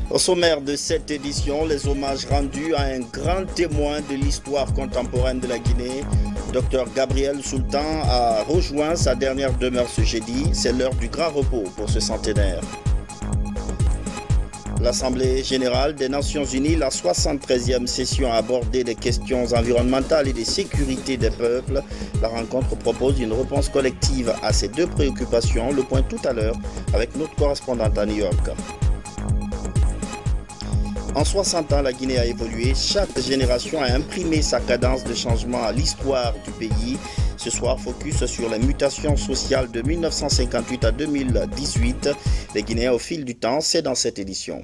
Au sommaire de cette édition, les hommages rendus à un grand témoin de l'histoire contemporaine de la Guinée. Dr Gabriel Sultan a rejoint sa dernière demeure ce jeudi. C'est l'heure du grand repos pour ce centenaire. L'Assemblée générale des Nations Unies, la 73e session, a abordé des questions environnementales et de sécurité des peuples. La rencontre propose une réponse collective à ces deux préoccupations. Le point tout à l'heure avec notre correspondante à New York. En 60 ans, la Guinée a évolué. Chaque génération a imprimé sa cadence de changement à l'histoire du pays. Ce soir, focus sur les mutations sociales de 1958 à 2018. Les Guinéens au fil du temps, c'est dans cette édition.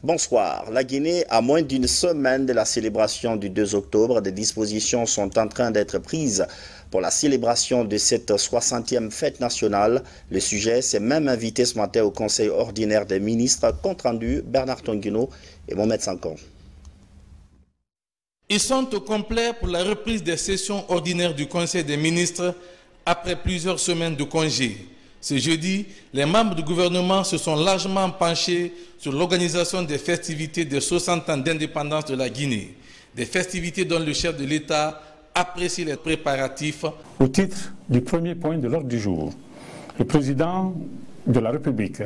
Bonsoir. La Guinée, à moins d'une semaine de la célébration du 2 octobre, des dispositions sont en train d'être prises pour la célébration de cette 60e fête nationale. Le sujet s'est même invité ce matin au Conseil ordinaire des ministres. Compte rendu, Bernard Tonguino et Mohamed Sankon. Ils sont au complet pour la reprise des sessions ordinaires du Conseil des ministres après plusieurs semaines de congé. Ce jeudi, les membres du gouvernement se sont largement penchés sur l'organisation des festivités des 60 ans d'indépendance de la Guinée. Des festivités dont le chef de l'État apprécie les préparatifs. Au titre du premier point de l'ordre du jour, le président de la République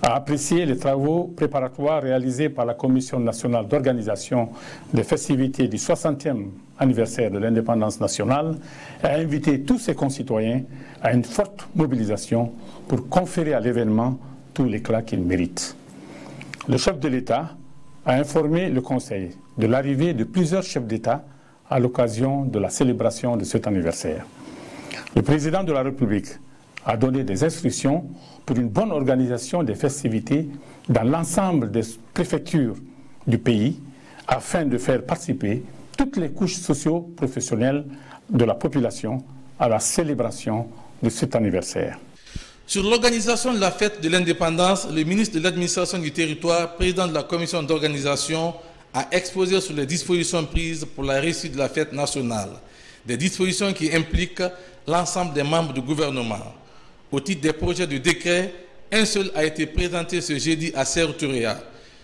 a apprécié les travaux préparatoires réalisés par la Commission nationale d'organisation des festivités du 60e anniversaire de l'indépendance nationale et a invité tous ses concitoyens à une forte mobilisation pour conférer à l'événement tout l'éclat qu'il mérite. Le chef de l'État a informé le Conseil de l'arrivée de plusieurs chefs d'État à l'occasion de la célébration de cet anniversaire. Le président de la République a donné des instructions pour une bonne organisation des festivités dans l'ensemble des préfectures du pays afin de faire participer toutes les couches socio-professionnelles de la population à la célébration de cet anniversaire. Sur l'organisation de la fête de l'indépendance, le ministre de l'administration du territoire, président de la commission d'organisation, a exposé sur les dispositions prises pour la réussite de la fête nationale. Des dispositions qui impliquent l'ensemble des membres du gouvernement. Au titre des projets de décret, un seul a été présenté ce jeudi à Sékou-Touré,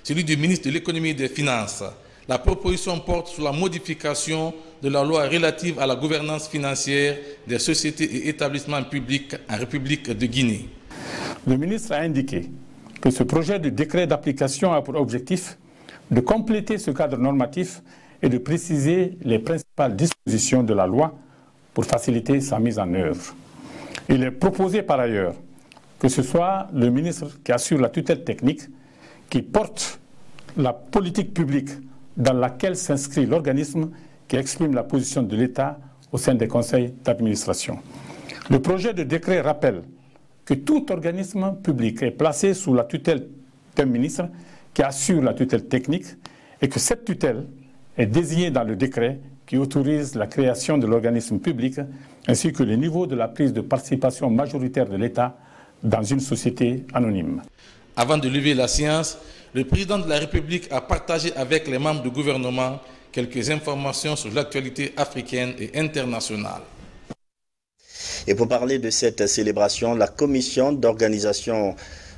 celui du ministre de l'économie et des finances. La proposition porte sur la modification de la loi relative à la gouvernance financière des sociétés et établissements publics en République de Guinée. Le ministre a indiqué que ce projet de décret d'application a pour objectif de compléter ce cadre normatif et de préciser les principales dispositions de la loi pour faciliter sa mise en œuvre. Il est proposé par ailleurs que ce soit le ministre qui assure la tutelle technique, qui porte la politique publique dans laquelle s'inscrit l'organisme qui exprime la position de l'État au sein des conseils d'administration. Le projet de décret rappelle que tout organisme public est placé sous la tutelle d'un ministre qui assure la tutelle technique et que cette tutelle est désignée dans le décret qui autorise la création de l'organisme public ainsi que le niveau de la prise de participation majoritaire de l'État dans une société anonyme. Avant de lever la séance, le président de la République a partagé avec les membres du gouvernement quelques informations sur l'actualité africaine et internationale. Et pour parler de cette célébration, la commission d'organisation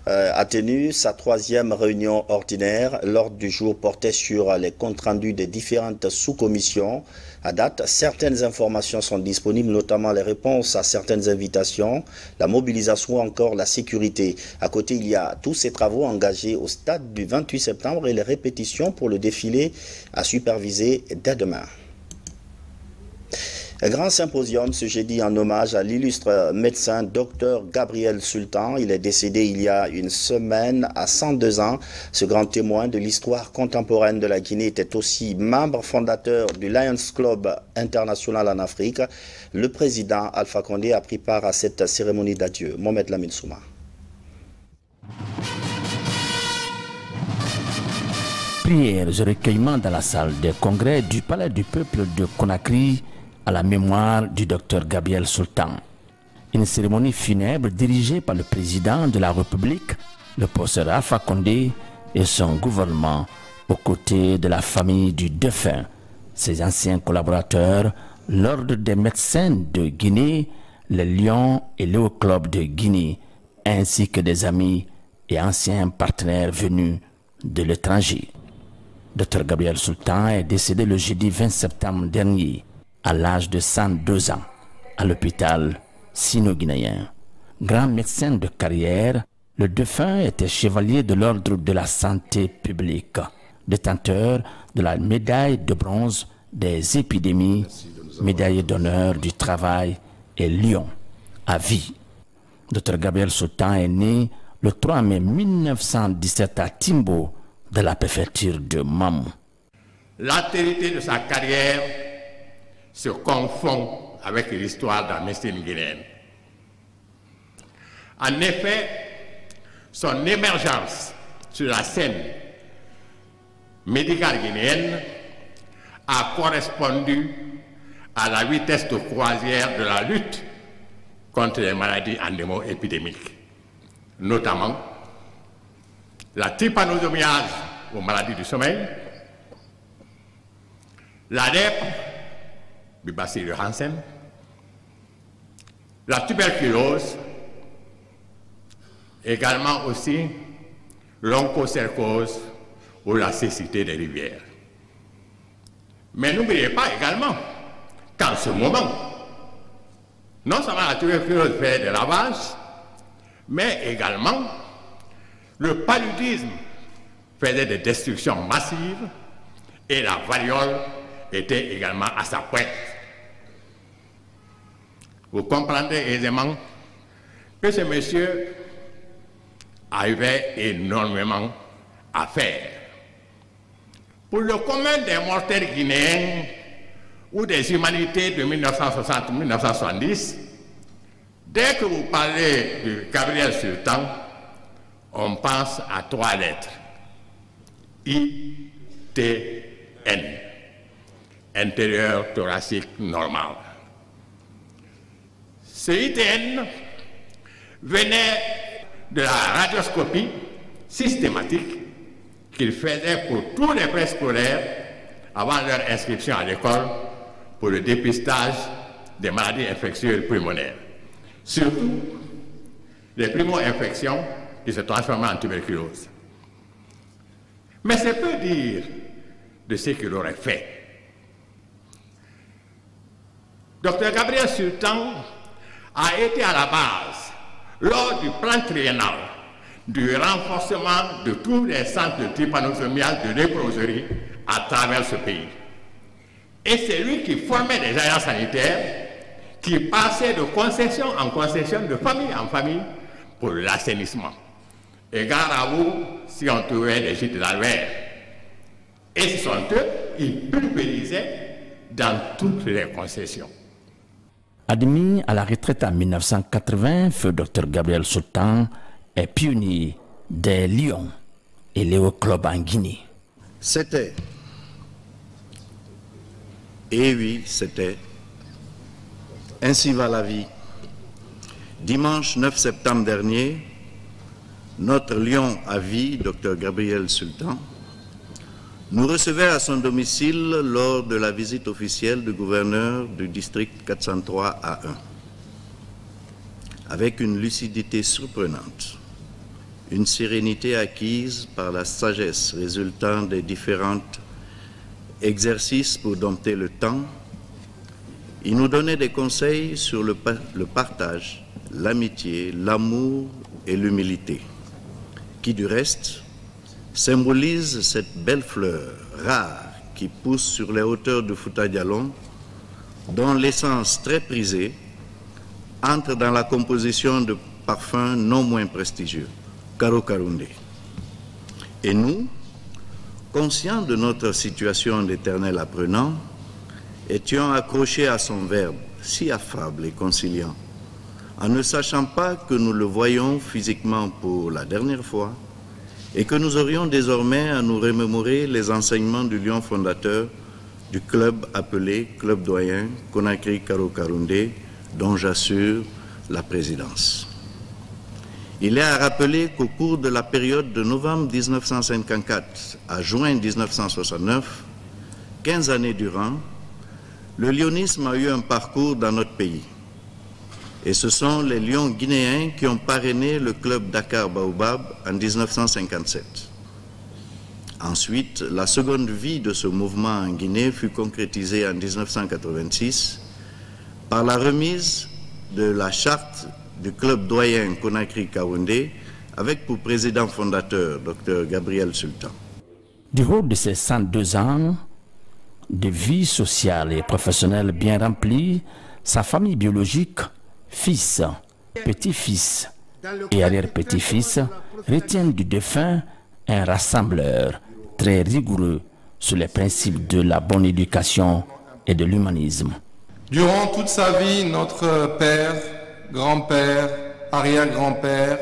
a tenu sa 3e réunion ordinaire. L'ordre du jour portait sur les comptes rendus des différentes sous-commissions. À date, certaines informations sont disponibles, notamment les réponses à certaines invitations, la mobilisation ou encore la sécurité. À côté, il y a tous ces travaux engagés au stade du 28 septembre et les répétitions pour le défilé à superviser dès demain. Un grand symposium ce jeudi en hommage à l'illustre médecin Dr Gabriel Sultan. Il est décédé il y a une semaine à 102 ans. Ce grand témoin de l'histoire contemporaine de la Guinée était aussi membre fondateur du Lions Club international en Afrique. Le président Alpha Condé a pris part à cette cérémonie d'adieu. Mohamed Lamine Souma. Prières et recueillements dans la salle des congrès du Palais du Peuple de Conakry à la mémoire du docteur Gabriel Sultan. Une cérémonie funèbre dirigée par le président de la République, le professeur Alpha Condé, et son gouvernement aux côtés de la famille du défunt, ses anciens collaborateurs, l'Ordre des médecins de Guinée, les Lions et le Club de Guinée, ainsi que des amis et anciens partenaires venus de l'étranger. Dr Gabriel Sultan est décédé le jeudi 20 septembre dernier, à l'âge de 102 ans, à l'hôpital sino-guinéen. Grand médecin de carrière, le défunt était chevalier de l'Ordre de la santé publique, détenteur de la médaille de bronze des épidémies, médaille d'honneur du travail et Lion à vie. Dr Gabriel Sultan est né le 3 mai 1917 à Timbo, de la préfecture de Mamou. L'altérité de sa carrière se confond avec l'histoire de la médecine guinéenne. En effet, son émergence sur la scène médicale guinéenne a correspondu à la vitesse de croisière de la lutte contre les maladies endémo-épidémiques, notamment la trypanosomiase aux maladies du sommeil, la lèpre du bacille de Hansen, la tuberculose, également aussi l'onchocercose ou la cécité des rivières. Mais n'oubliez pas également qu'en ce moment, non seulement la tuberculose fait des ravages, mais également le paludisme faisait des destructions massives et la variole était également à sa pointe. Vous comprendrez aisément que ce monsieur avait énormément à faire. Pour le commun des mortels guinéens ou des humanités de 1960-1970, dès que vous parlez de Gabriel Sultan, on pense à 3 lettres. ITN, intérieur thoracique normal. Ce ITN venait de la radioscopie systématique qu'il faisait pour tous les préscolaires avant leur inscription à l'école pour le dépistage des maladies infectieuses pulmonaires. Surtout les primo-infections qui se transforment en tuberculose. Mais c'est peu dire de ce qu'il aurait fait. Dr Gabriel Sultan a été à la base, lors du plan triennal, du renforcement de tous les centres de trypanosomiase de léproserie à travers ce pays. Et c'est lui qui formait des agents sanitaires qui passaient de concession en concession, de famille en famille, pour l'assainissement. Et gare à vous si on trouvait des gîtes d'alvéaires. Et ce sont eux qui pulvérisaient dans toutes les concessions. Admis à la retraite en 1980, feu Dr Gabriel Sultan est pionnier des Lions et Léo Club en Guinée. C'était, et oui, c'était, ainsi va la vie. Dimanche 9 septembre dernier, notre lion à vie, Dr Gabriel Sultan, nous recevait à son domicile lors de la visite officielle du gouverneur du district 403 A1. Avec une lucidité surprenante, une sérénité acquise par la sagesse résultant des différents exercices pour dompter le temps, il nous donnait des conseils sur le partage, l'amitié, l'amour et l'humilité, qui du reste symbolise cette belle fleur rare qui pousse sur les hauteurs de Fouta Djallon, dont l'essence très prisée entre dans la composition de parfums non moins prestigieux, Karo Karoundé. Et nous, conscients de notre situation d'éternel apprenant, étions accrochés à son verbe, si affable et conciliant, en ne sachant pas que nous le voyons physiquement pour la dernière fois et que nous aurions désormais à nous remémorer les enseignements du lion fondateur du club appelé Club Doyen Conakry Karo Karoundé, dont j'assure la présidence. Il est à rappeler qu'au cours de la période de novembre 1954 à juin 1969, 15 années durant, le lionisme a eu un parcours dans notre pays. Et ce sont les lions guinéens qui ont parrainé le club Dakar Baobab en 1957. Ensuite, la seconde vie de ce mouvement en Guinée fut concrétisée en 1986 par la remise de la charte du club doyen Conakry-Kaoundé avec pour président fondateur Dr Gabriel Sultan. Du haut de ses 102 ans de vie sociale et professionnelle bien remplie, sa famille biologique, fils, petit-fils et arrière-petit-fils, retiennent du défunt un rassembleur très rigoureux sur les principes de la bonne éducation et de l'humanisme. Durant toute sa vie, notre père, grand-père, arrière-grand-père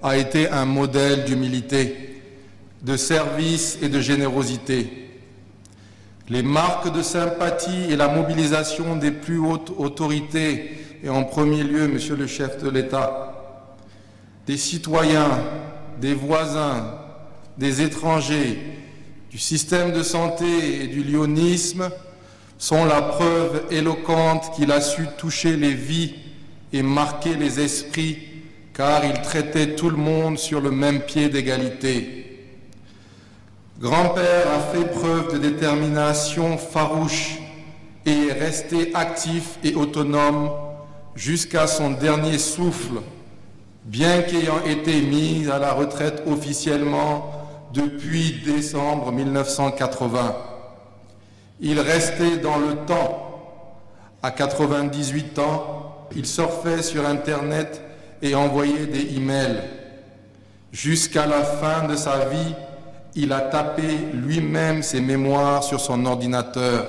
a été un modèle d'humilité, de service et de générosité. Les marques de sympathie et la mobilisation des plus hautes autorités, et en premier lieu, Monsieur le chef de l'État, des citoyens, des voisins, des étrangers, du système de santé et du lionisme sont la preuve éloquente qu'il a su toucher les vies et marquer les esprits, car il traitait tout le monde sur le même pied d'égalité. Grand-père a fait preuve de détermination farouche et est resté actif et autonome jusqu'à son dernier souffle, bien qu'ayant été mis à la retraite officiellement depuis décembre 1980. Il restait dans le temps. À 98 ans, il surfait sur Internet et envoyait des emails. Jusqu'à la fin de sa vie, il a tapé lui-même ses mémoires sur son ordinateur.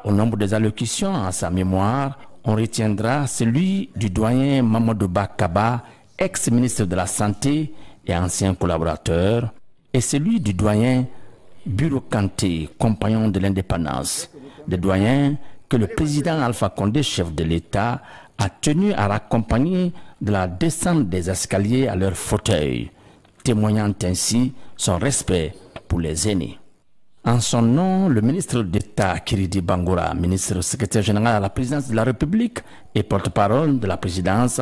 Au nombre des allocutions à sa mémoire, on retiendra celui du doyen Mamadou Bakaba, ex-ministre de la Santé et ancien collaborateur, et celui du doyen Bureau Kanté, compagnon de l'indépendance, des doyens que le président Alpha Condé, chef de l'État, a tenu à raccompagner de la descente des escaliers à leur fauteuil, témoignant ainsi son respect pour les aînés. En son nom, le ministre d'État Kiridi Bangoura, ministre secrétaire général à la présidence de la République et porte-parole de la présidence,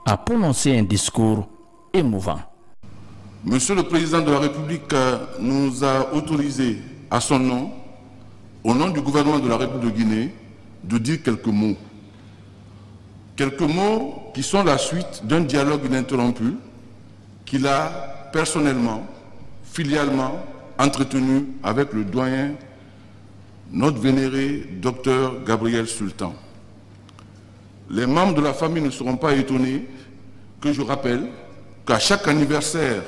a prononcé un discours émouvant. Monsieur le Président de la République nous a autorisé à son nom, au nom du gouvernement de la République de Guinée, de dire quelques mots. Quelques mots qui sont la suite d'un dialogue ininterrompu qu'il a personnellement, filialement, entretenu avec le doyen, notre vénéré docteur Gabriel Sultan. Les membres de la famille ne seront pas étonnés que je rappelle qu'à chaque anniversaire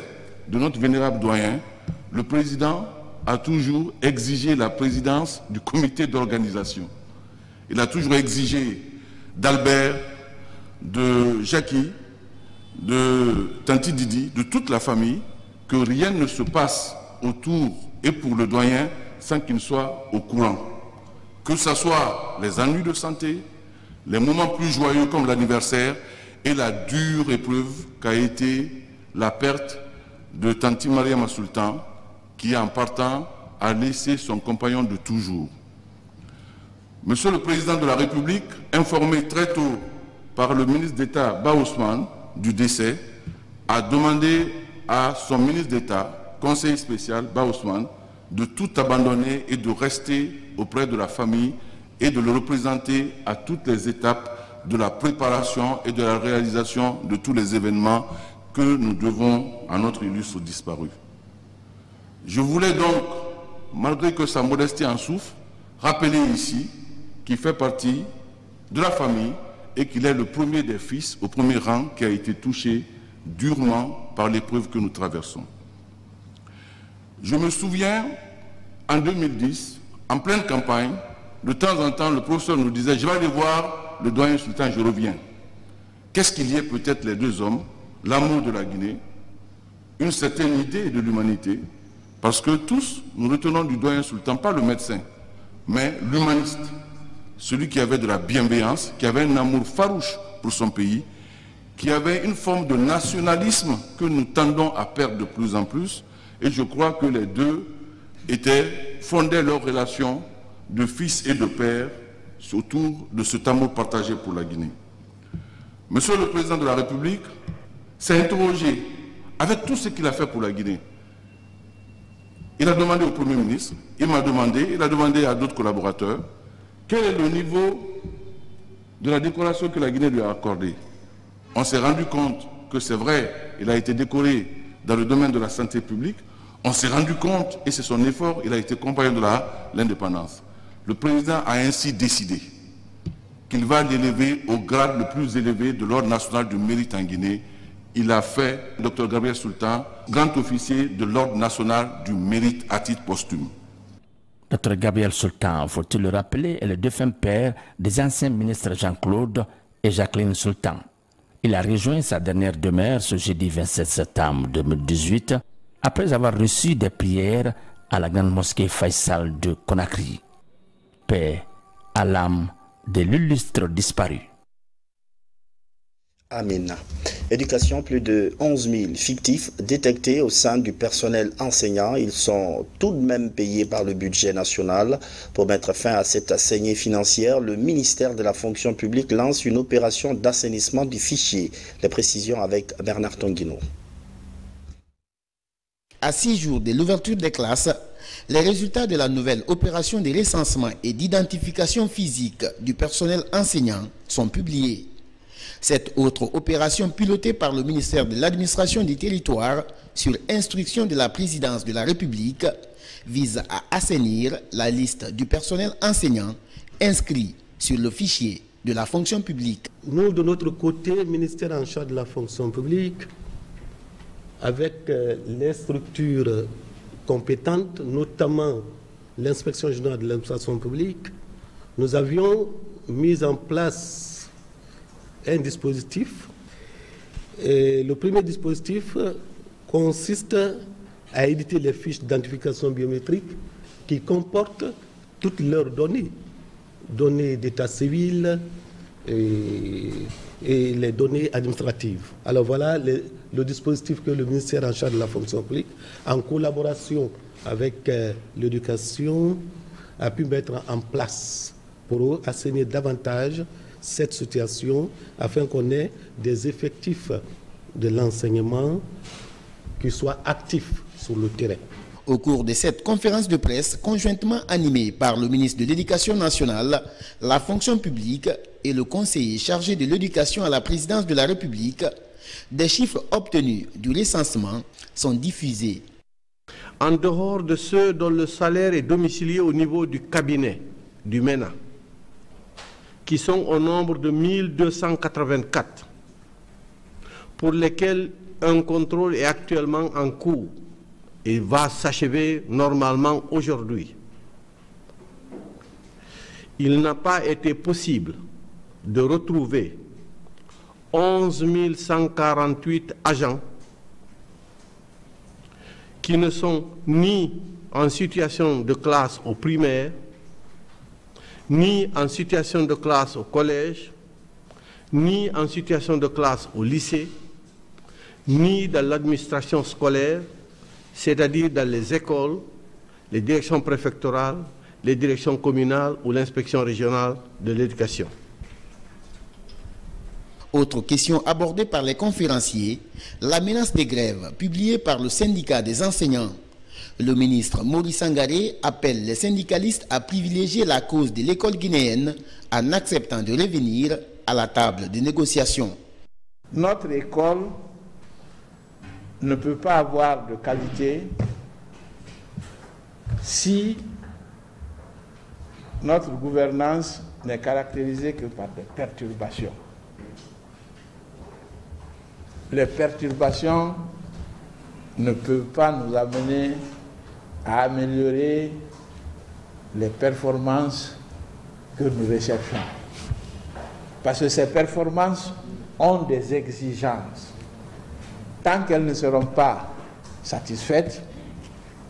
de notre vénérable doyen, le président a toujours exigé la présidence du comité d'organisation. Il a toujours exigé d'Albert, de Jackie, de Tanti Didi, de toute la famille, que rien ne se passe autour et pour le doyen sans qu'il soit au courant. Que ce soit les ennuis de santé, les moments plus joyeux comme l'anniversaire et la dure épreuve qu'a été la perte de Tanti Mariama Sultan, qui en partant a laissé son compagnon de toujours. Monsieur le Président de la République, informé très tôt par le ministre d'État Ba Ousmane du décès, a demandé à son ministre d'État, conseiller spécial Ba Ousmane, de tout abandonner et de rester auprès de la famille et de le représenter à toutes les étapes de la préparation et de la réalisation de tous les événements que nous devons à notre illustre disparu. Je voulais donc, malgré que sa modestie en souffre, rappeler ici qu'il fait partie de la famille et qu'il est le premier des fils, au premier rang, qui a été touché durement par l'épreuve que nous traversons. Je me souviens, en 2010, en pleine campagne, de temps en temps, le professeur nous disait « Je vais aller voir le doyen Sultan, je reviens ». Qu'est-ce qu'il y ait peut-être les deux hommes, l'amour de la Guinée, une certaine idée de l'humanité, parce que tous, nous retenons du doyen Sultan, pas le médecin, mais l'humaniste, celui qui avait de la bienveillance, qui avait un amour farouche pour son pays, qu'il y avait une forme de nationalisme que nous tendons à perdre de plus en plus, et je crois que les deux fondaient leur relation de fils et de père autour de cet amour partagé pour la Guinée. Monsieur le Président de la République s'est interrogé avec tout ce qu'il a fait pour la Guinée. Il a demandé au Premier ministre, il m'a demandé, il a demandé à d'autres collaborateurs, quel est le niveau de la décoration que la Guinée lui a accordée. On s'est rendu compte que c'est vrai, il a été décoré dans le domaine de la santé publique. On s'est rendu compte, et c'est son effort, il a été compagnon de l'indépendance. Le président a ainsi décidé qu'il va l'élever au grade le plus élevé de l'ordre national du mérite en Guinée. Il a fait Dr Gabriel Sultan, grand officier de l'ordre national du mérite à titre posthume. Dr Gabriel Sultan, faut-il le rappeler, est le défunt père des anciens ministres Jean-Claude et Jacqueline Sultan. Il a rejoint sa dernière demeure ce jeudi 27 septembre 2018 après avoir reçu des prières à la grande mosquée Faisal de Conakry. Paix à l'âme de l'illustre disparu. Amen. Éducation, plus de 11 000 fictifs détectés au sein du personnel enseignant. Ils sont tout de même payés par le budget national. Pour mettre fin à cette saignée financière, le ministère de la fonction publique lance une opération d'assainissement du fichier. Les précisions avec Bernard Tonguino. À 6 jours de l'ouverture des classes, les résultats de la nouvelle opération de recensement et d'identification physique du personnel enseignant sont publiés. Cette autre opération pilotée par le ministère de l'Administration du Territoire sur instruction de la présidence de la République vise à assainir la liste du personnel enseignant inscrit sur le fichier de la fonction publique. Nous, de notre côté, ministère en charge de la fonction publique, avec les structures compétentes, notamment l'inspection générale de l'administration publique, nous avions mis en place un dispositif. Et le premier dispositif consiste à éditer les fiches d'identification biométrique qui comportent toutes leurs données, données d'état civil et les données administratives. Alors voilà le dispositif que le ministère en charge de la fonction publique, en collaboration avec l'éducation, a pu mettre en place pour assainir davantage cette situation afin qu'on ait des effectifs de l'enseignement qui soient actifs sur le terrain. Au cours de cette conférence de presse conjointement animée par le ministre de l'Éducation nationale, la fonction publique et le conseiller chargé de l'éducation à la présidence de la République, des chiffres obtenus du recensement sont diffusés. En dehors de ceux dont le salaire est domicilié au niveau du cabinet du MENA, qui sont au nombre de 1284, pour lesquels un contrôle est actuellement en cours et va s'achever normalement aujourd'hui. Il n'a pas été possible de retrouver 11 148 agents qui ne sont ni en situation de classe au primaire, ni en situation de classe au collège, ni en situation de classe au lycée, ni dans l'administration scolaire, c'est-à-dire dans les écoles, les directions préfectorales, les directions communales ou l'inspection régionale de l'éducation. Autre question abordée par les conférenciers, la menace des grèves publiée par le syndicat des enseignants. Le ministre Maurice Sangaré appelle les syndicalistes à privilégier la cause de l'école guinéenne en acceptant de revenir à la table de négociation. Notre école ne peut pas avoir de qualité si notre gouvernance n'est caractérisée que par des perturbations. Les perturbations ne peuvent pas nous amener à améliorer les performances que nous recherchons. Parce que ces performances ont des exigences. Tant qu'elles ne seront pas satisfaites,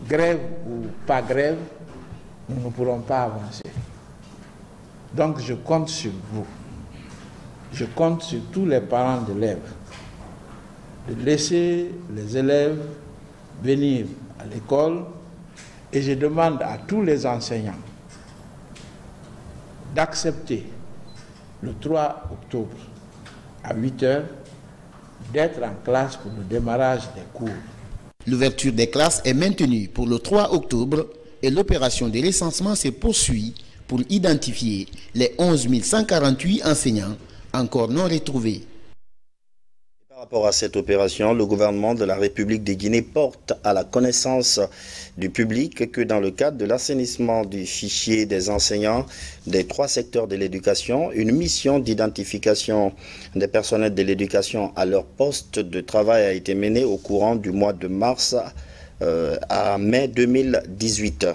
grève ou pas grève, nous ne pourrons pas avancer. Donc je compte sur vous. Je compte sur tous les parents d'élèves de laisser les élèves venir à l'école et je demande à tous les enseignants d'accepter le 3 octobre à 8 h d'être en classe pour le démarrage des cours. L'ouverture des classes est maintenue pour le 3 octobre et l'opération de recensement se poursuit pour identifier les 11 148 enseignants encore non retrouvés. Par rapport à cette opération, le gouvernement de la République de Guinée porte à la connaissance du public que dans le cadre de l'assainissement du fichier des enseignants des 3 secteurs de l'éducation, une mission d'identification des personnels de l'éducation à leur poste de travail a été menée au courant du mois de mars à mai 2018.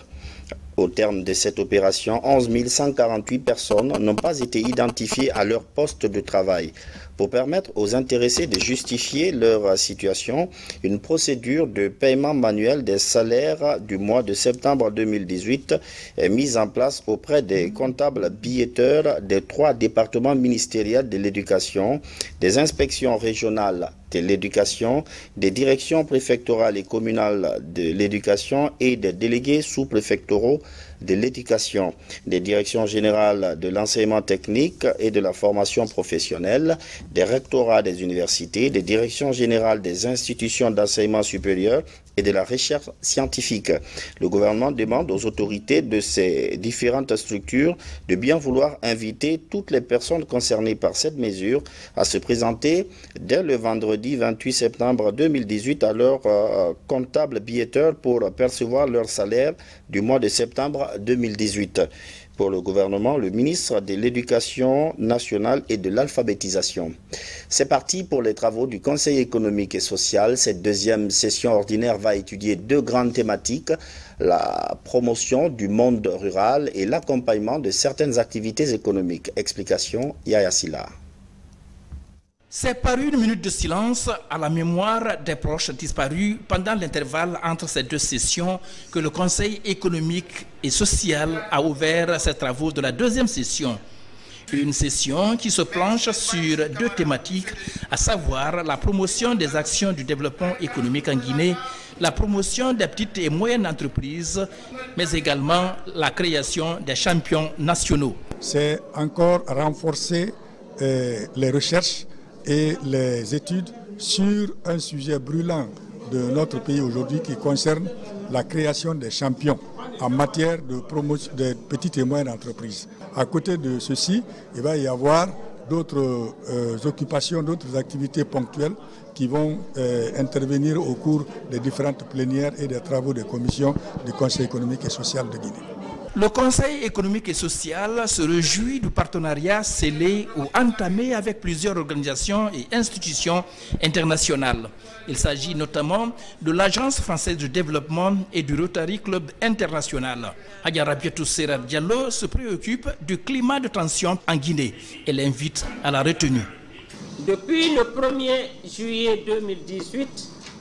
Au terme de cette opération, 11 148 personnes n'ont pas été identifiées à leur poste de travail. Pour permettre aux intéressés de justifier leur situation, une procédure de paiement manuel des salaires du mois de septembre 2018 est mise en place auprès des comptables billetteurs des 3 départements ministériels de l'éducation, des inspections régionales de l'éducation, des directions préfectorales et communales de l'éducation et des délégués sous-préfectoraux de l'éducation, des directions générales de l'enseignement technique et de la formation professionnelle, des rectorats des universités, des directions générales des institutions d'enseignement supérieur et de la recherche scientifique. Le gouvernement demande aux autorités de ces différentes structures de bien vouloir inviter toutes les personnes concernées par cette mesure à se présenter dès le vendredi 28 septembre 2018 à leur comptable billetteur pour percevoir leur salaire du mois de septembre 2018. Pour le gouvernement, le ministre de l'Éducation nationale et de l'alphabétisation. C'est parti pour les travaux du Conseil économique et social. Cette deuxième session ordinaire va étudier 2 grandes thématiques, la promotion du monde rural et l'accompagnement de certaines activités économiques. Explication, Yaya Silla. C'est par une minute de silence à la mémoire des proches disparus pendant l'intervalle entre ces 2 sessions que le Conseil économique et social a ouvert ses travaux de la 2e session. Une session qui se planche sur 2 thématiques, à savoir la promotion des actions du développement économique en Guinée, la promotion des petites et moyennes entreprises, mais également la création des champions nationaux. C'est encore renforcer les recherches et les études sur un sujet brûlant de notre pays aujourd'hui qui concerne la création des champions en matière de promotion des petites et moyennes entreprises. À côté de ceci, il va y avoir d'autres occupations, d'autres activités ponctuelles qui vont intervenir au cours des différentes plénières et des travaux des commissions du Conseil économique et social de Guinée. Le Conseil économique et social se réjouit du partenariat scellé ou entamé avec plusieurs organisations et institutions internationales. Il s'agit notamment de l'Agence française de développement et du Rotary Club international. Agarabiatou Serra Diallo se préoccupe du climat de tension en Guinée et l'invite à la retenue. Depuis le 1er juillet 2018,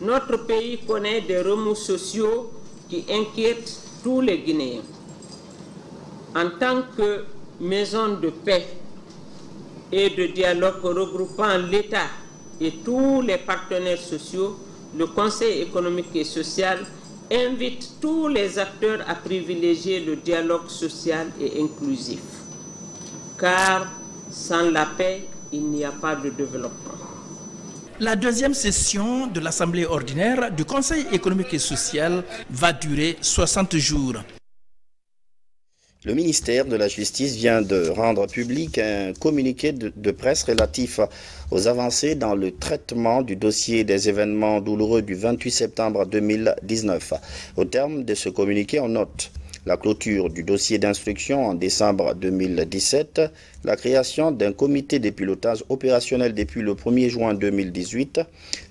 notre pays connaît des remous sociaux qui inquiètent tous les Guinéens. En tant que maison de paix et de dialogue regroupant l'État et tous les partenaires sociaux, le Conseil économique et social invite tous les acteurs à privilégier le dialogue social et inclusif. Car sans la paix, il n'y a pas de développement. La 2e session de l'Assemblée ordinaire du Conseil économique et social va durer 60 jours. Le ministère de la Justice vient de rendre public un communiqué de presse relatif aux avancées dans le traitement du dossier des événements douloureux du 28 septembre 2019. Au terme de ce communiqué, on note la clôture du dossier d'instruction en décembre 2017, la création d'un comité de pilotage opérationnel depuis le 1er juin 2018.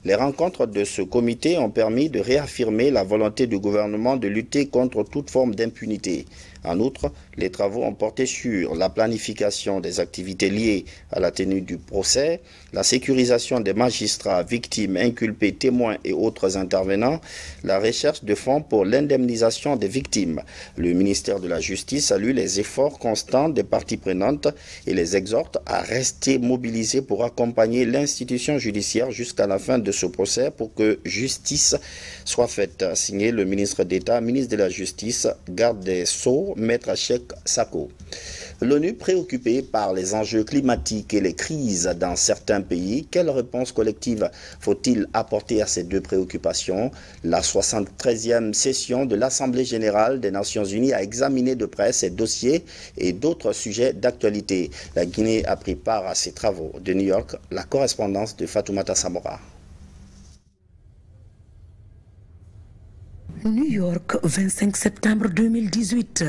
Les rencontres de ce comité ont permis de réaffirmer la volonté du gouvernement de lutter contre toute forme d'impunité. En outre, les travaux ont porté sur la planification des activités liées à la tenue du procès, la sécurisation des magistrats, victimes, inculpés, témoins et autres intervenants, la recherche de fonds pour l'indemnisation des victimes. Le ministère de la Justice salue les efforts constants des parties prenantes et les exhorte à rester mobilisés pour accompagner l'institution judiciaire jusqu'à la fin de ce procès pour que justice soit faite. Signé le ministre d'État, ministre de la Justice, garde des Sceaux, Maître Cheikh Sako. L'ONU préoccupée par les enjeux climatiques et les crises dans certains pays, quelle réponse collective faut-il apporter à ces deux préoccupations? La 73e session de l'Assemblée générale des Nations unies a examiné de près ces dossiers et d'autres sujets d'actualité. La Guinée a pris part à ces travaux. De New York, la correspondance de Fatoumata Samora. New York, 25 septembre 2018.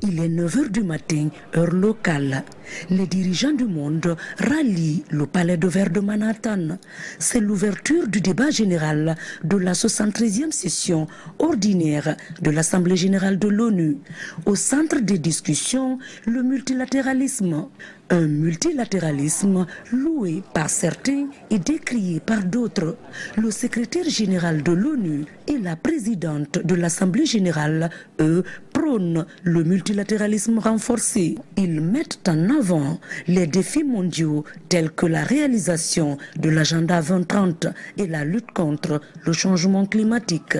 Il est 9 h du matin, heure locale. Les dirigeants du monde rallient le palais de verre de Manhattan. C'est l'ouverture du débat général de la 73e session ordinaire de l'Assemblée générale de l'ONU. Au centre des discussions, le multilatéralisme. Un multilatéralisme loué par certains et décrié par d'autres. Le secrétaire général de l'ONU et la présidente de l'Assemblée générale, eux, prônent le multilatéralisme renforcé. Ils mettent en avant les défis mondiaux tels que la réalisation de l'agenda 2030 et la lutte contre le changement climatique.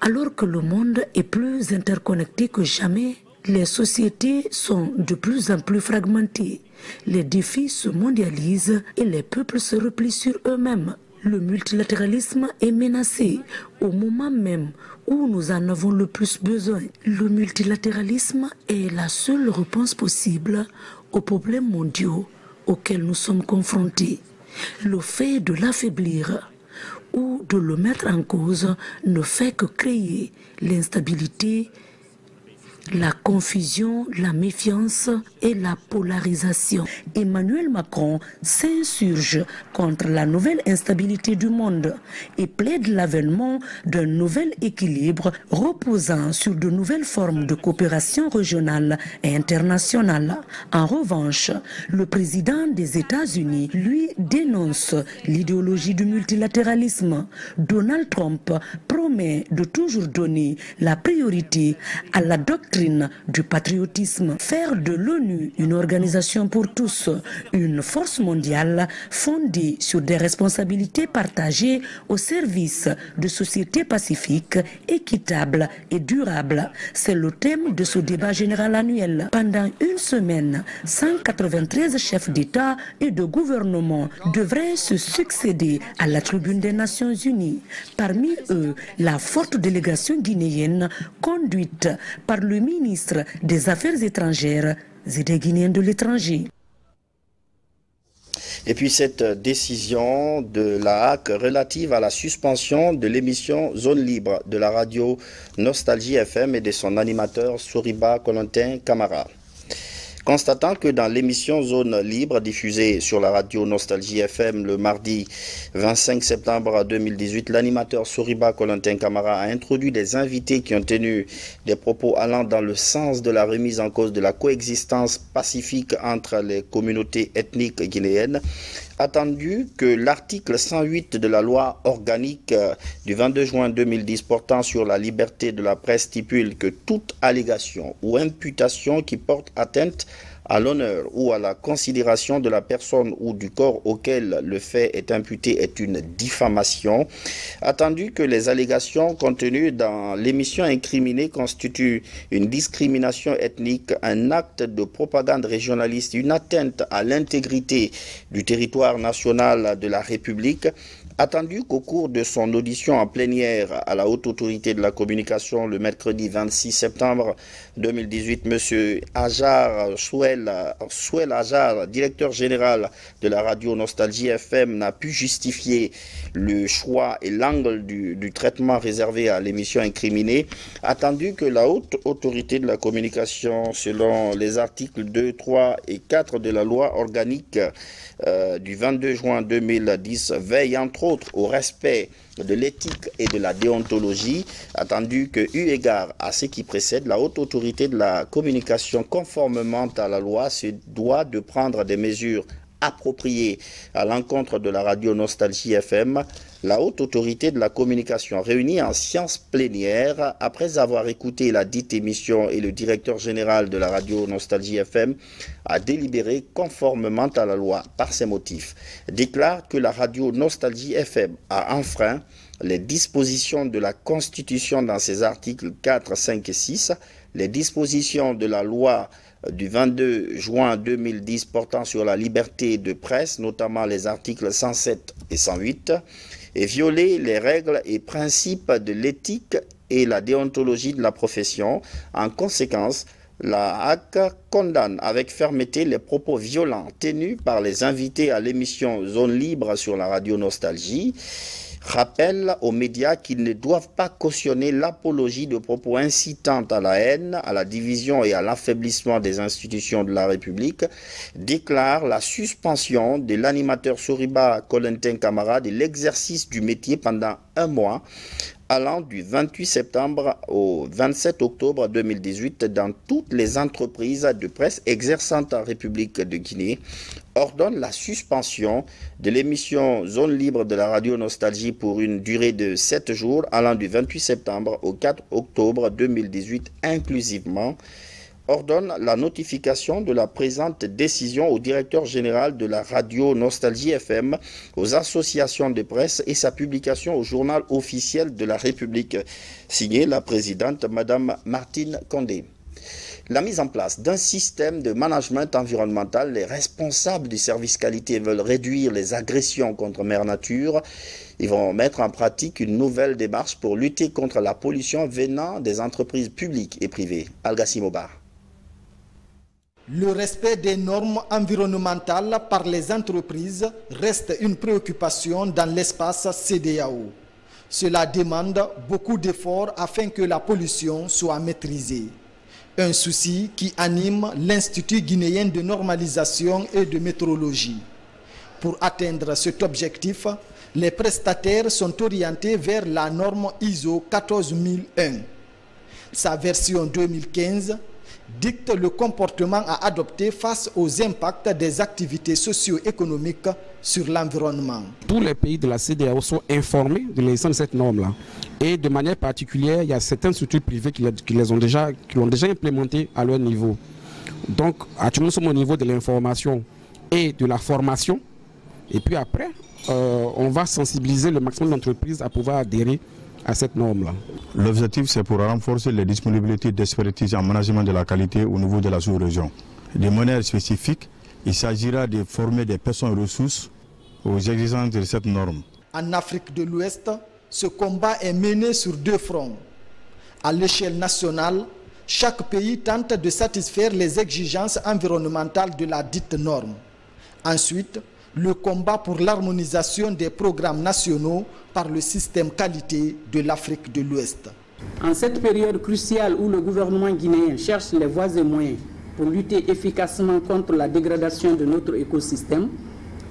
Alors que le monde est plus interconnecté que jamais, les sociétés sont de plus en plus fragmentées. Les défis se mondialisent et les peuples se replient sur eux-mêmes. Le multilatéralisme est menacé au moment même où nous en avons le plus besoin. Le multilatéralisme est la seule réponse possible aux problèmes mondiaux auxquels nous sommes confrontés. Le fait de l'affaiblir ou de le mettre en cause ne fait que créer l'instabilité, la confusion, la méfiance et la polarisation. Emmanuel Macron s'insurge contre la nouvelle instabilité du monde et plaide l'avènement d'un nouvel équilibre reposant sur de nouvelles formes de coopération régionale et internationale. En revanche, le président des États-Unis, lui, dénonce l'idéologie du multilatéralisme. Donald Trump promet de toujours donner la priorité à la doctrine du patriotisme, faire de l'ONU une organisation pour tous, une force mondiale fondée sur des responsabilités partagées au service de sociétés pacifiques, équitables et durables. C'est le thème de ce débat général annuel. Pendant une semaine, 193 chefs d'État et de gouvernement devraient se succéder à la tribune des Nations Unies. Parmi eux, la forte délégation guinéenne conduite par le ministre des Affaires étrangères et des Guinéens de l'étranger. Et puis cette décision de la HAC relative à la suspension de l'émission Zone Libre de la radio Nostalgie FM et de son animateur Soriba Colentin Camara. Constatant que dans l'émission Zone Libre diffusée sur la radio Nostalgie FM le mardi 25 septembre 2018, l'animateur Soriba Colentin Camara a introduit des invités qui ont tenu des propos allant dans le sens de la remise en cause de la coexistence pacifique entre les communautés ethniques guinéennes. Attendu que l'article 108 de la loi organique du 22 juin 2010 portant sur la liberté de la presse stipule que toute allégation ou imputation qui porte atteinte à l'honneur ou à la considération de la personne ou du corps auquel le fait est imputé est une diffamation. Attendu que les allégations contenues dans l'émission incriminée constituent une discrimination ethnique, un acte de propagande régionaliste, une atteinte à l'intégrité du territoire national de la République, attendu qu'au cours de son audition en plénière à la Haute Autorité de la Communication le mercredi 26 septembre 2018, M. Ajar Souel Ajar, directeur général de la radio Nostalgie FM, n'a pu justifier le choix et l'angle du traitement réservé à l'émission incriminée, attendu que la Haute Autorité de la Communication, selon les articles 2, 3 et 4 de la loi organique du 22 juin 2010, veille entre autres au respect de l'éthique et de la déontologie, attendu que, eu égard à ce qui précède, la Haute Autorité de la Communication, conformément à la loi, se doit de prendre des mesures appropriée à l'encontre de la radio Nostalgie FM, la haute autorité de la communication réunie en séance plénière, après avoir écouté la dite émission et le directeur général de la radio Nostalgie FM, a délibéré conformément à la loi par ces motifs. Déclare que la radio Nostalgie FM a enfreint les dispositions de la Constitution dans ses articles 4, 5 et 6, les dispositions de la loi du 22 juin 2010 portant sur la liberté de presse, notamment les articles 107 et 108, et violer les règles et principes de l'éthique et la déontologie de la profession. En conséquence, la HAC condamne avec fermeté les propos violents tenus par les invités à l'émission Zone Libre sur la radio Nostalgie. Rappelle aux médias qu'ils ne doivent pas cautionner l'apologie de propos incitant à la haine, à la division et à l'affaiblissement des institutions de la République. Déclare la suspension de l'animateur Soriba Colentin Camara de l'exercice du métier pendant 1 mois, allant du 28 septembre au 27 octobre 2018 dans toutes les entreprises de presse exerçant en République de Guinée, ordonne la suspension de l'émission Zone Libre de la radio Nostalgie pour une durée de 7 jours allant du 28 septembre au 4 octobre 2018 inclusivement, ordonne la notification de la présente décision au directeur général de la radio Nostalgie FM, aux associations de presse et sa publication au journal officiel de la République. Signé la présidente Madame Martine Condé. La mise en place d'un système de management environnemental, les responsables du service qualité veulent réduire les agressions contre Mère Nature. Ils vont mettre en pratique une nouvelle démarche pour lutter contre la pollution venant des entreprises publiques et privées. Algassi Mobar. Le respect des normes environnementales par les entreprises reste une préoccupation dans l'espace CEDEAO. Cela demande beaucoup d'efforts afin que la pollution soit maîtrisée. Un souci qui anime l'Institut guinéen de normalisation et de métrologie. Pour atteindre cet objectif, les prestataires sont orientés vers la norme ISO 14001. Sa version 2015 dicte le comportement à adopter face aux impacts des activités socio-économiques sur l'environnement. Tous les pays de la CEDEAO sont informés de l'existence de cette norme-là. Et de manière particulière, il y a certaines structures privées qui l'ont déjà implémentée à leur niveau. Donc, actuellement, nous sommes au niveau de l'information et de la formation. Et puis après, on va sensibiliser le maximum d'entreprises à pouvoir adhérer à cette norme-là. L'objectif, c'est pour renforcer les disponibilités d'expertise en management de la qualité au niveau de la sous-région. De manière spécifique, il s'agira de former des personnes ressources aux exigences de cette norme. En Afrique de l'Ouest, ce combat est mené sur 2 fronts. À l'échelle nationale, chaque pays tente de satisfaire les exigences environnementales de la dite norme. Ensuite, le combat pour l'harmonisation des programmes nationaux par le système qualité de l'Afrique de l'Ouest. En cette période cruciale où le gouvernement guinéen cherche les voies et moyens pour lutter efficacement contre la dégradation de notre écosystème,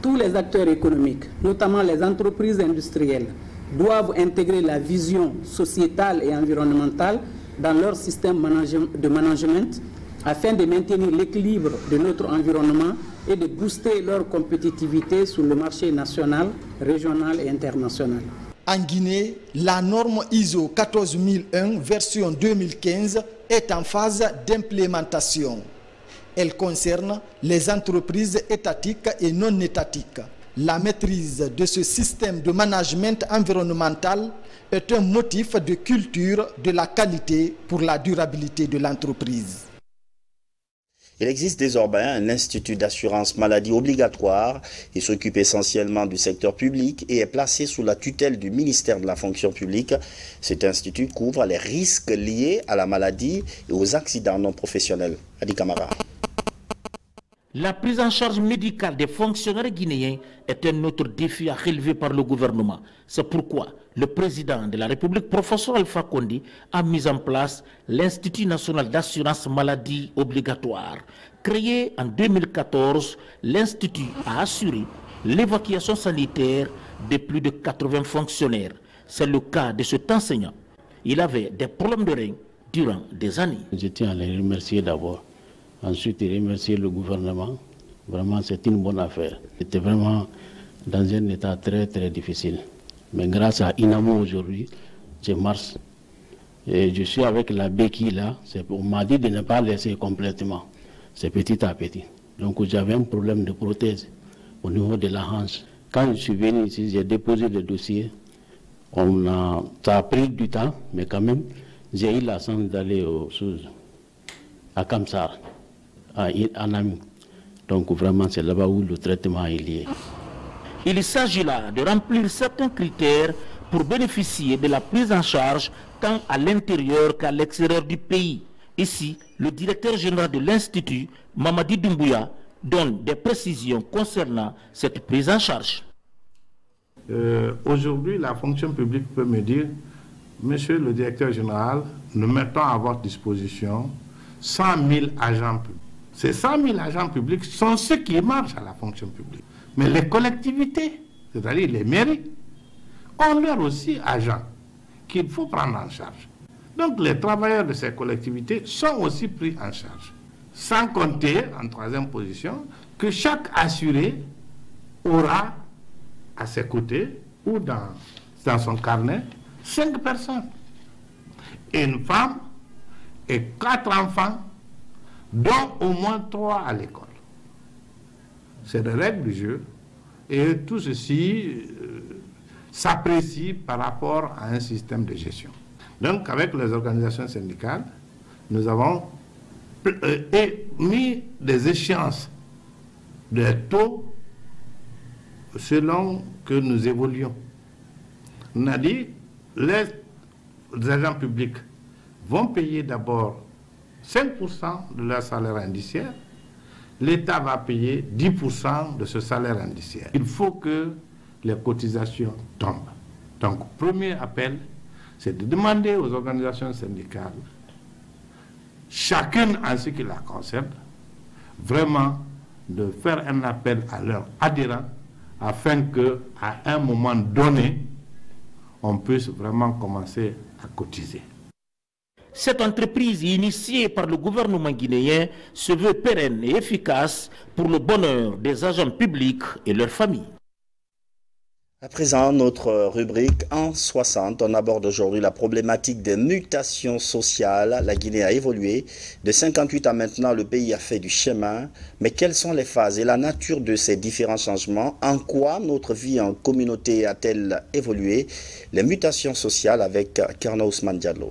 tous les acteurs économiques, notamment les entreprises industrielles, doivent intégrer la vision sociétale et environnementale dans leur système de management afin de maintenir l'équilibre de notre environnement et de booster leur compétitivité sur le marché national, régional et international. En Guinée, la norme ISO 14001 version 2015 est en phase d'implémentation. Elle concerne les entreprises étatiques et non étatiques. La maîtrise de ce système de management environnemental est un motif de culture de la qualité pour la durabilité de l'entreprise. Il existe désormais un institut d'assurance maladie obligatoire. Il s'occupe essentiellement du secteur public et est placé sous la tutelle du ministère de la fonction publique. Cet institut couvre les risques liés à la maladie et aux accidents non professionnels. Adi Kamara. La prise en charge médicale des fonctionnaires guinéens est un autre défi à relever par le gouvernement. C'est pourquoi le président de la République, professeur Alpha Condé, a mis en place l'Institut national d'assurance maladie obligatoire. Créé en 2014, l'Institut a assuré l'évacuation sanitaire de plus de 80 fonctionnaires. C'est le cas de cet enseignant. Il avait des problèmes de rein durant des années. Je tiens à les remercier d'abord. Ensuite, remercier le gouvernement Vraiment, c'est une bonne affaire. C'était vraiment dans un état très très difficile. Mais grâce à Inamo aujourd'hui, je marche. Et je suis avec la béquille là. On m'a dit de ne pas laisser complètement. C'est petit à petit. Donc j'avais un problème de prothèse au niveau de la hanche. Quand je suis venu ici, j'ai déposé le dossier. Ça a pris du temps, mais quand même, j'ai eu la chance d'aller à Kamsar, à Anami. Donc vraiment, c'est là-bas où le traitement est lié. Il s'agit là de remplir certains critères pour bénéficier de la prise en charge tant à l'intérieur qu'à l'extérieur du pays. Ici, le directeur général de l'Institut, Mamadi Doumbouya, donne des précisions concernant cette prise en charge. Aujourd'hui, la fonction publique peut me dire, monsieur le directeur général, nous mettons à votre disposition 100 000 agents publics. Ces 100 000 agents publics sont ceux qui marchent à la fonction publique. Mais les collectivités, c'est-à-dire les mairies, ont leurs aussi agents qu'il faut prendre en charge. Donc les travailleurs de ces collectivités sont aussi pris en charge. Sans compter, en troisième position, que chaque assuré aura à ses côtés ou dans son carnet 5 personnes. Une femme et 4 enfants, dont au moins 3 à l'école. C'est des règles du jeu et tout ceci s'apprécie par rapport à un système de gestion. Donc avec les organisations syndicales, nous avons mis des échéances, des taux selon que nous évoluons. On a dit les agents publics vont payer d'abord 5% de leur salaire indiciaire, l'État va payer 10% de ce salaire indiciaire. Il faut que les cotisations tombent. Donc, premier appel, c'est de demander aux organisations syndicales, chacune en ce qui la concerne, vraiment de faire un appel à leurs adhérents afin qu'à un moment donné, on puisse vraiment commencer à cotiser. Cette entreprise initiée par le gouvernement guinéen se veut pérenne et efficace pour le bonheur des agents publics et leurs familles. À présent, notre rubrique en 60, on aborde aujourd'hui la problématique des mutations sociales. La Guinée a évolué. De 58 à maintenant, le pays a fait du chemin. Mais quelles sont les phases et la nature de ces différents changements? En quoi notre vie en communauté a-t-elle évolué? Les mutations sociales avec Kerno Ousmane Diallo.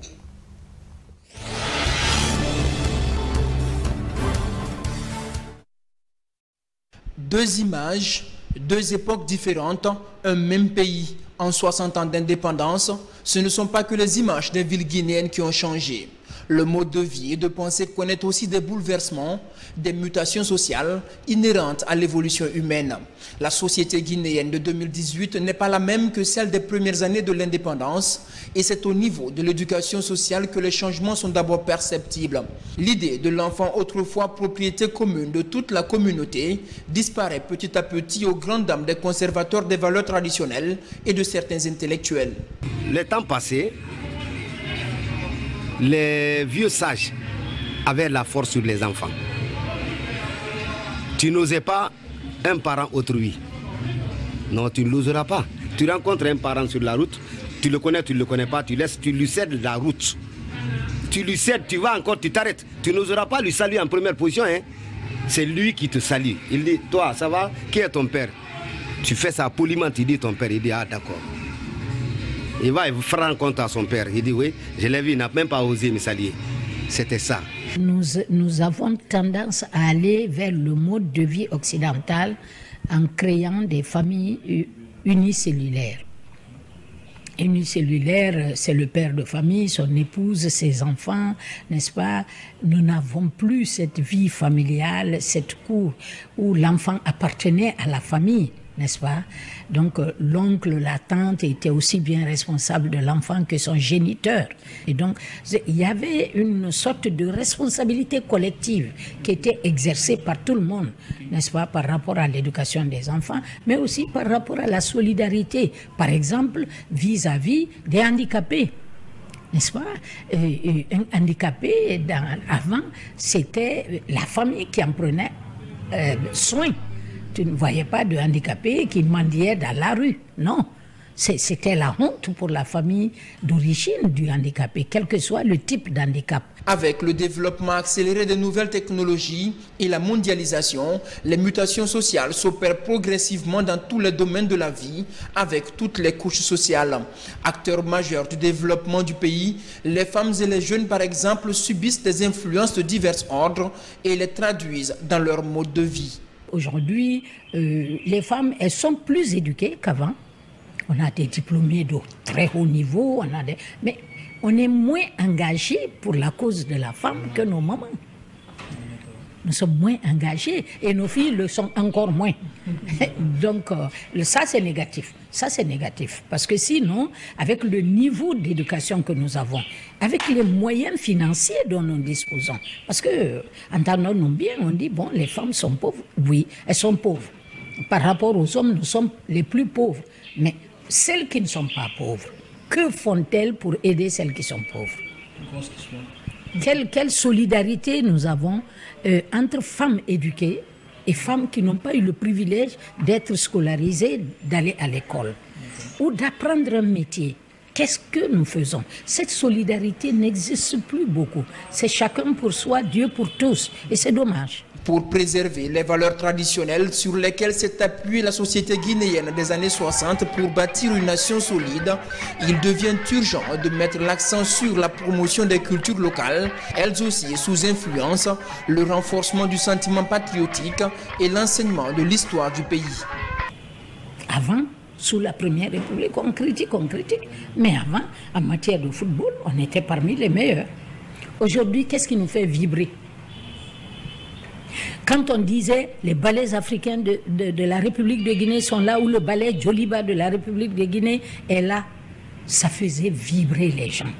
Deux images, deux époques différentes, un même pays. En 60 ans d'indépendance, ce ne sont pas que les images des villes guinéennes qui ont changé. Le mode de vie et de pensée connaît aussi des bouleversements, des mutations sociales inhérentes à l'évolution humaine. La société guinéenne de 2018 n'est pas la même que celle des premières années de l'indépendance et c'est au niveau de l'éducation sociale que les changements sont d'abord perceptibles. L'idée de l'enfant autrefois propriété commune de toute la communauté disparaît petit à petit aux grandes dames des conservateurs des valeurs traditionnelles et de certains intellectuels. Le temps passé, les vieux sages avaient la force sur les enfants. Tu n'osais pas un parent autrui. Non, tu ne l'oseras pas. Tu rencontres un parent sur la route, tu le connais, tu ne le connais pas, tu lui cèdes la route. Tu lui cèdes, tu vas encore, tu t'arrêtes. Tu n'oseras pas lui saluer en première position. Hein? C'est lui qui te salue. Il dit, toi, ça va? Qui est ton père? Tu fais ça poliment, tu dis ton père. Il dit, ah d'accord. Il va faire compte à son père. Il dit, oui, je l'ai vu, il n'a même pas osé me saluer. C'était ça. Nous avons tendance à aller vers le mode de vie occidental en créant des familles unicellulaires. Unicellulaire, c'est le père de famille, son épouse, ses enfants, n'est-ce pas? Nous n'avons plus cette vie familiale, cette cour où l'enfant appartenait à la famille, n'est-ce pas? Donc l'oncle, la tante étaient aussi bien responsables de l'enfant que son géniteur. Et donc il y avait une sorte de responsabilité collective qui était exercée par tout le monde, n'est-ce pas, par rapport à l'éducation des enfants, mais aussi par rapport à la solidarité, par exemple vis-à-vis des handicapés. N'est-ce pas? Un handicapé, avant, c'était la famille qui en prenait soins. Tu ne voyais pas de handicapés qui mendiaient dans la rue, non. C'était la honte pour la famille d'origine du handicapé, quel que soit le type d'handicap. Avec le développement accéléré de nouvelles technologies et la mondialisation, les mutations sociales s'opèrent progressivement dans tous les domaines de la vie, avec toutes les couches sociales. Acteurs majeurs du développement du pays, les femmes et les jeunes, par exemple, subissent des influences de divers ordres et les traduisent dans leur mode de vie. Aujourd'hui, les femmes, elles sont plus éduquées qu'avant. On a des diplômés de très haut niveau, mais on est moins engagés pour la cause de la femme que nos mamans. Nous sommes moins engagés et nos filles le sont encore moins. Donc ça c'est négatif. Ça c'est négatif. Parce que sinon, avec le niveau d'éducation que nous avons, avec les moyens financiers dont nous disposons, parce que entendons-nous bien, on dit bon, les femmes sont pauvres. Oui, elles sont pauvres. Par rapport aux hommes, nous sommes les plus pauvres. Mais celles qui ne sont pas pauvres, que font-elles pour aider celles qui sont pauvres? Quelle solidarité nous avons entre femmes éduquées et femmes qui n'ont pas eu le privilège d'être scolarisées, d'aller à l'école ou d'apprendre un métier. Qu'est-ce que nous faisons? Cette solidarité n'existe plus beaucoup. C'est chacun pour soi, Dieu pour tous. Et c'est dommage. Pour préserver les valeurs traditionnelles sur lesquelles s'est appuyée la société guinéenne des années 60 pour bâtir une nation solide, il devient urgent de mettre l'accent sur la promotion des cultures locales, elles aussi sous influence, le renforcement du sentiment patriotique et l'enseignement de l'histoire du pays. Avant, sous la Première République, on critique. Mais avant, en matière de football, on était parmi les meilleurs. Aujourd'hui, qu'est-ce qui nous fait vibrer? Quand on disait les ballets africains de la République de Guinée sont là, ou le ballet Djoliba de la République de Guinée est là, ça faisait vibrer les gens.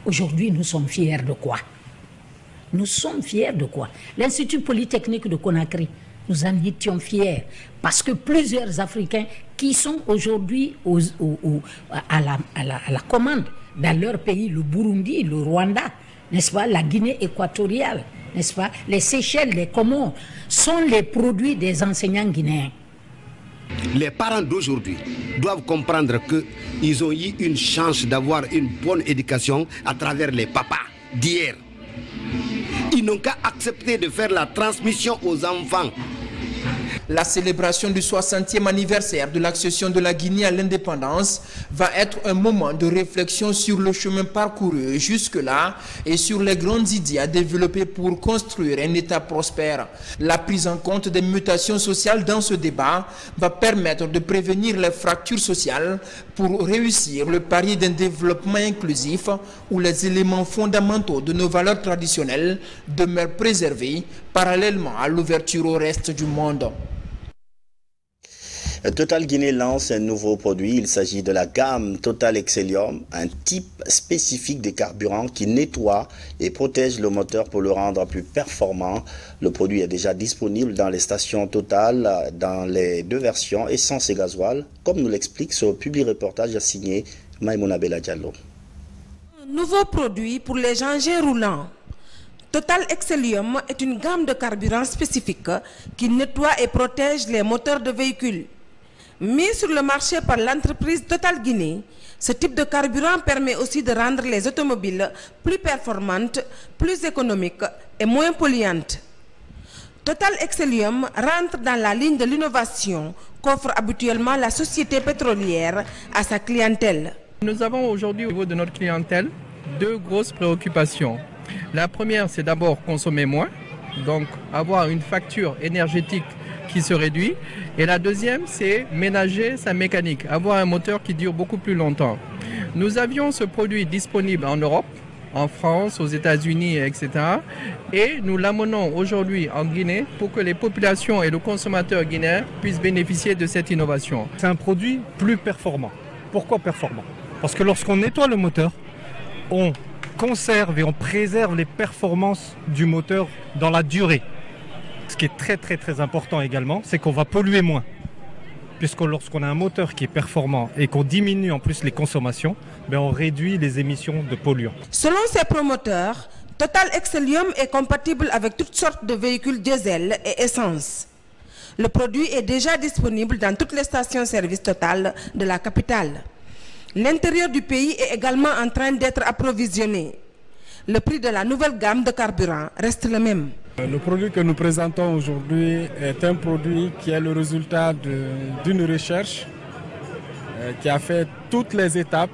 Aujourd'hui, nous sommes fiers de quoi? Nous sommes fiers de quoi? L'Institut Polytechnique de Conakry, nous en étions fiers parce que plusieurs Africains qui sont aujourd'hui à la commande dans leur pays, le Burundi, le Rwanda, n'est-ce pas, la Guinée équatoriale, n'est-ce pas, les Seychelles, les Comores, sont les produits des enseignants guinéens. Les parents d'aujourd'hui doivent comprendre qu'ils ont eu une chance d'avoir une bonne éducation à travers les papas d'hier. Ils n'ont qu'à accepter de faire la transmission aux enfants. La célébration du 60e anniversaire de l'accession de la Guinée à l'indépendance va être un moment de réflexion sur le chemin parcouru jusque-là et sur les grandes idées à développer pour construire un État prospère. La prise en compte des mutations sociales dans ce débat va permettre de prévenir les fractures sociales pour réussir le pari d'un développement inclusif où les éléments fondamentaux de nos valeurs traditionnelles demeurent préservés parallèlement à l'ouverture au reste du monde. Total Guinée lance un nouveau produit. Il s'agit de la gamme Total Excellium, un type spécifique de carburant qui nettoie et protège le moteur pour le rendre plus performant. Le produit est déjà disponible dans les stations Total dans les deux versions, essence et gasoil, comme nous l'explique ce publi-reportage signé Maïmouna Bella Diallo. Un nouveau produit pour les engins roulants. Total Excellium est une gamme de carburant spécifique qui nettoie et protège les moteurs de véhicules. Mis sur le marché par l'entreprise Total Guinée, ce type de carburant permet aussi de rendre les automobiles plus performantes, plus économiques et moins polluantes. Total Excellium rentre dans la ligne de l'innovation qu'offre habituellement la société pétrolière à sa clientèle. Nous avons aujourd'hui au niveau de notre clientèle deux grosses préoccupations. La première, c'est d'abord consommer moins, donc avoir une facture énergétique qui se réduit. Et la deuxième, c'est ménager sa mécanique, avoir un moteur qui dure beaucoup plus longtemps. Nous avions ce produit disponible en Europe, en France, aux États-Unis, etc. Et nous l'amenons aujourd'hui en Guinée pour que les populations et le consommateur guinéen puissent bénéficier de cette innovation. C'est un produit plus performant. Pourquoi performant? Parce que lorsqu'on nettoie le moteur, on conserve et on préserve les performances du moteur dans la durée. Ce qui est très important également, c'est qu'on va polluer moins. Puisque lorsqu'on a un moteur qui est performant et qu'on diminue en plus les consommations, on réduit les émissions de polluants. Selon ses promoteurs, Total Excellium est compatible avec toutes sortes de véhicules diesel et essence. Le produit est déjà disponible dans toutes les stations-service Total de la capitale. L'intérieur du pays est également en train d'être approvisionné. Le prix de la nouvelle gamme de carburant reste le même. Le produit que nous présentons aujourd'hui est un produit qui est le résultat d'une recherche qui a fait toutes les étapes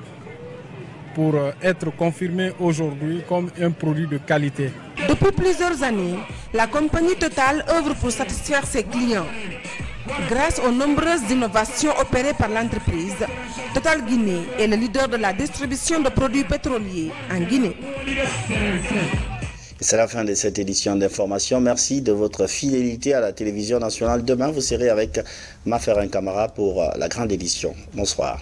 pour être confirmé aujourd'hui comme un produit de qualité. Depuis plusieurs années, la compagnie Total œuvre pour satisfaire ses clients. Grâce aux nombreuses innovations opérées par l'entreprise, Total Guinée est le leader de la distribution de produits pétroliers en Guinée. C'est la fin de cette édition d'information. Merci de votre fidélité à la télévision nationale. Demain, vous serez avec Maferin Camara pour la grande édition. Bonsoir.